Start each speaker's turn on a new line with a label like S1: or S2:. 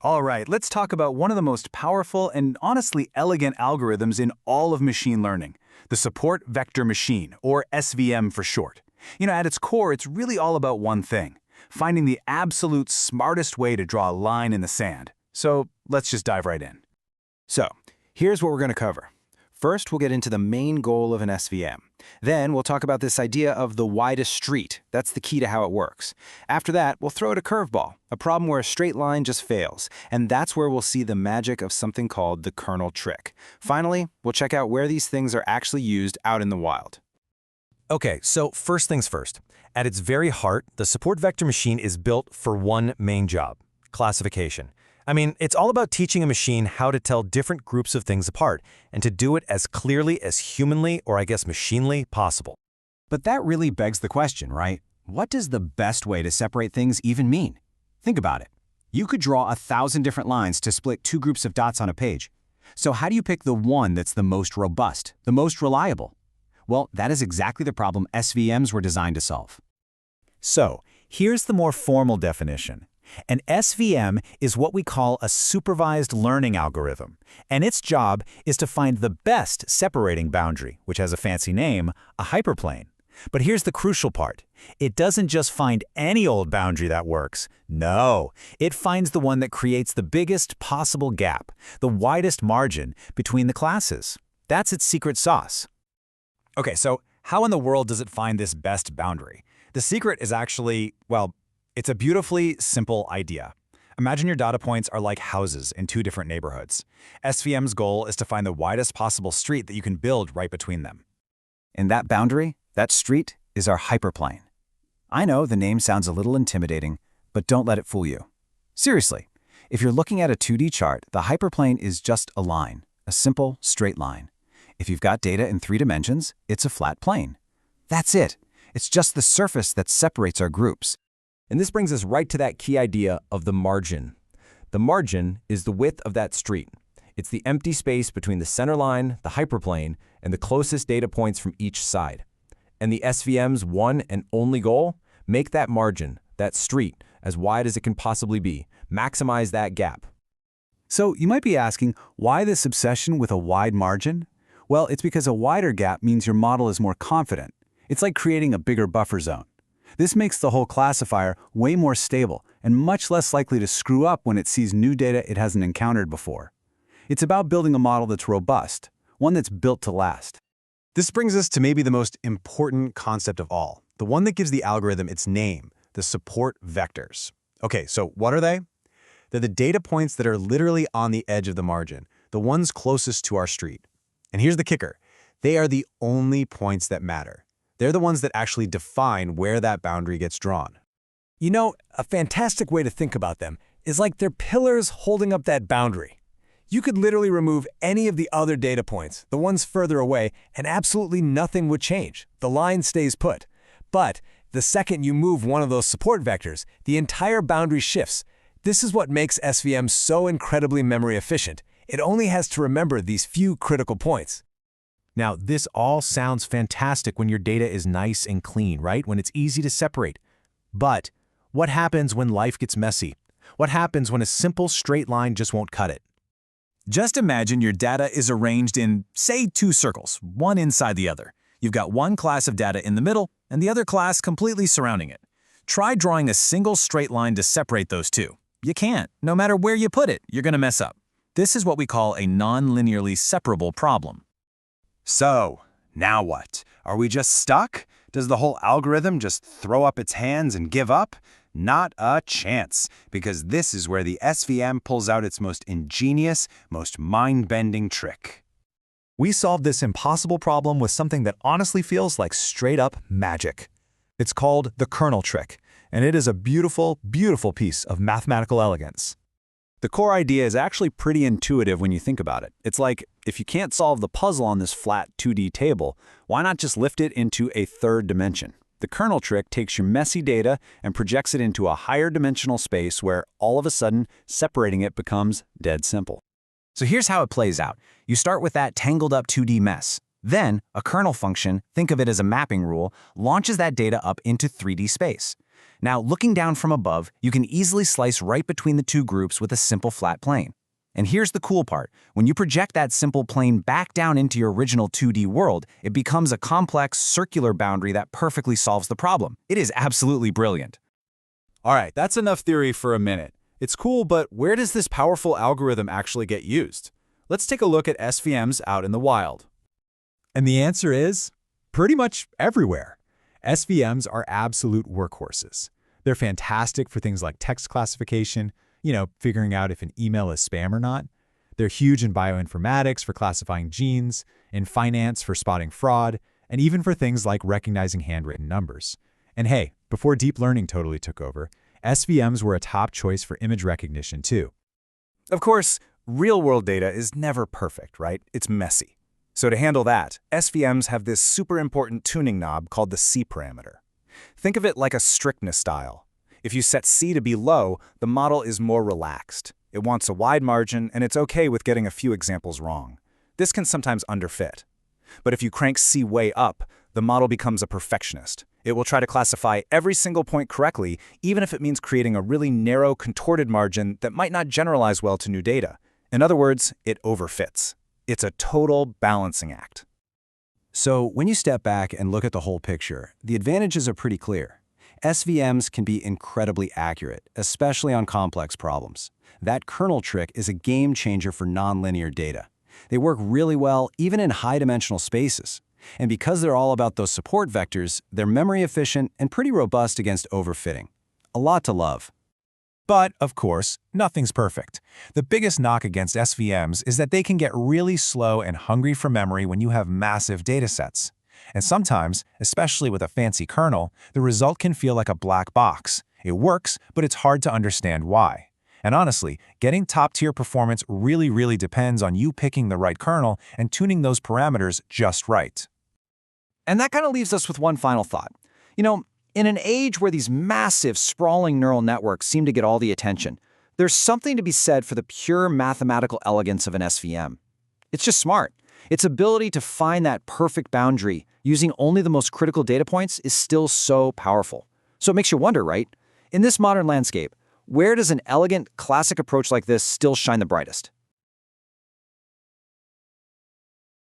S1: All right, let's talk about one of the most powerful and honestly elegant algorithms in all of machine learning, the support vector machine, or SVM for short. At its core, it's really all about one thing, finding the absolute smartest way to draw a line in the sand. So let's just dive right in.
S2: So, here's what we're going to cover. First, we'll get into the main goal of an SVM. Then, we'll talk about this idea of the widest street. That's the key to how it works. After that, we'll throw it a curveball, a problem where a straight line just fails. And that's where we'll see the magic of something called the kernel trick. Finally, we'll check out where these things are actually used out in the wild.
S3: Okay, so first things first. At its very heart, the support vector machine is built for one main job: classification. It's all about teaching a machine how to tell different groups of things apart, and to do it as clearly as humanly, or I guess machinely, possible.
S4: But that really begs the question, right? What does the best way to separate things even mean? Think about it. You could draw 1,000 different lines to split two groups of dots on a page. So how do you pick the one that's the most robust, the most reliable? Well, that is exactly the problem SVMs were designed to solve.
S1: So, here's the more formal definition. An SVM is what we call a supervised learning algorithm, and its job is to find the best separating boundary, which has a fancy name, a hyperplane. But here's the crucial part. It doesn't just find any old boundary that works. No, it finds the one that creates the biggest possible gap, the widest margin between the classes. That's its secret sauce.
S3: Okay, so how in the world does it find this best boundary? The secret is actually, well, it's a beautifully simple idea. Imagine your data points are like houses in two different neighborhoods. SVM's goal is to find the widest possible street that you can build right between them.
S4: And that boundary, that street, is our hyperplane. I know the name sounds a little intimidating, but don't let it fool you. Seriously, if you're looking at a 2D chart, the hyperplane is just a line, a simple, straight line. If you've got data in 3 dimensions, it's a flat plane. That's it. It's just the surface that separates our groups.
S3: And this brings us right to that key idea of the margin. The margin is the width of that street. It's the empty space between the center line, the hyperplane, and the closest data points from each side. And the SVM's one and only goal? Make that margin, that street, as wide as it can possibly be. Maximize that gap.
S1: So you might be asking, why this obsession with a wide margin? Well, it's because a wider gap means your model is more confident. It's like creating a bigger buffer zone. This makes the whole classifier way more stable and much less likely to screw up when it sees new data it hasn't encountered before. It's about building a model that's robust, one that's built to last.
S3: This brings us to maybe the most important concept of all, the one that gives the algorithm its name, the support vectors. Okay, so what are they? They're the data points that are literally on the edge of the margin, the ones closest to our street. And here's the kicker. They are the only points that matter. They're the ones that actually define where that boundary gets drawn. A fantastic way to think about them is like they're pillars holding up that boundary. You could literally remove any of the other data points, the ones further away, and absolutely nothing would change. The line stays put. But the second you move one of those support vectors, the entire boundary shifts. This is what makes SVM so incredibly memory efficient. It only has to remember these few critical points. Now, this all sounds fantastic when your data is nice and clean, right? When it's easy to separate. But what happens when life gets messy? What happens when a simple straight line just won't cut it?
S1: Just imagine your data is arranged in, say, 2 circles, one inside the other. You've got one class of data in the middle and the other class completely surrounding it. Try drawing a single straight line to separate those two. You can't. No matter where you put it, you're going to mess up. This is what we call a non-linearly separable problem.
S4: So, now what? Are we just stuck? Does the whole algorithm just throw up its hands and give up? Not a chance, because this is where the SVM pulls out its most ingenious, most mind-bending trick.
S3: We solved this impossible problem with something that honestly feels like straight-up magic. It's called the kernel trick, and it is a beautiful, beautiful piece of mathematical elegance.
S1: The core idea is actually pretty intuitive when you think about it. It's like, if you can't solve the puzzle on this flat 2D table, why not just lift it into a third dimension? The kernel trick takes your messy data and projects it into a higher dimensional space where, all of a sudden, separating it becomes dead simple. So here's how it plays out. You start with that tangled up 2D mess. Then, a kernel function, think of it as a mapping rule, launches that data up into 3D space.
S4: Now, looking down from above, you can easily slice right between the two groups with a simple flat plane. And here's the cool part. When you project that simple plane back down into your original 2D world, it becomes a complex circular boundary that perfectly solves the problem. It is absolutely brilliant.
S1: All right, that's enough theory for a minute. It's cool, but where does this powerful algorithm actually get used? Let's take a look at SVMs out in the wild.
S3: And the answer is pretty much everywhere. SVMs are absolute workhorses. They're fantastic for things like text classification, figuring out if an email is spam or not. They're huge in bioinformatics for classifying genes, in finance for spotting fraud, and even for things like recognizing handwritten numbers. And hey, before deep learning totally took over, SVMs were a top choice for image recognition too.
S1: Of course, real-world data is never perfect, right? It's messy. So to handle that, SVMs have this super important tuning knob called the C parameter. Think of it like a strictness dial. If you set C to be low, the model is more relaxed. It wants a wide margin, and it's okay with getting a few examples wrong. This can sometimes underfit. But if you crank C way up, the model becomes a perfectionist. It will try to classify every single point correctly, even if it means creating a really narrow, contorted margin that might not generalize well to new data. In other words, it overfits. It's a total balancing act.
S4: So when you step back and look at the whole picture, the advantages are pretty clear. SVMs can be incredibly accurate, especially on complex problems. That kernel trick is a game changer for nonlinear data. They work really well even in high-dimensional spaces. And because they're all about those support vectors, they're memory efficient and pretty robust against overfitting. A lot to love.
S3: But, of course, nothing's perfect. The biggest knock against SVMs is that they can get really slow and hungry for memory when you have massive datasets. And sometimes, especially with a fancy kernel, the result can feel like a black box. It works, but it's hard to understand why. And honestly, getting top-tier performance really depends on you picking the right kernel and tuning those parameters just right.
S4: And that kind of leaves us with one final thought. In an age where these massive, sprawling neural networks seem to get all the attention, there's something to be said for the pure mathematical elegance of an SVM. It's just smart. Its ability to find that perfect boundary using only the most critical data points is still so powerful. So it makes you wonder, right? In this modern landscape, where does an elegant, classic approach like this still shine the brightest?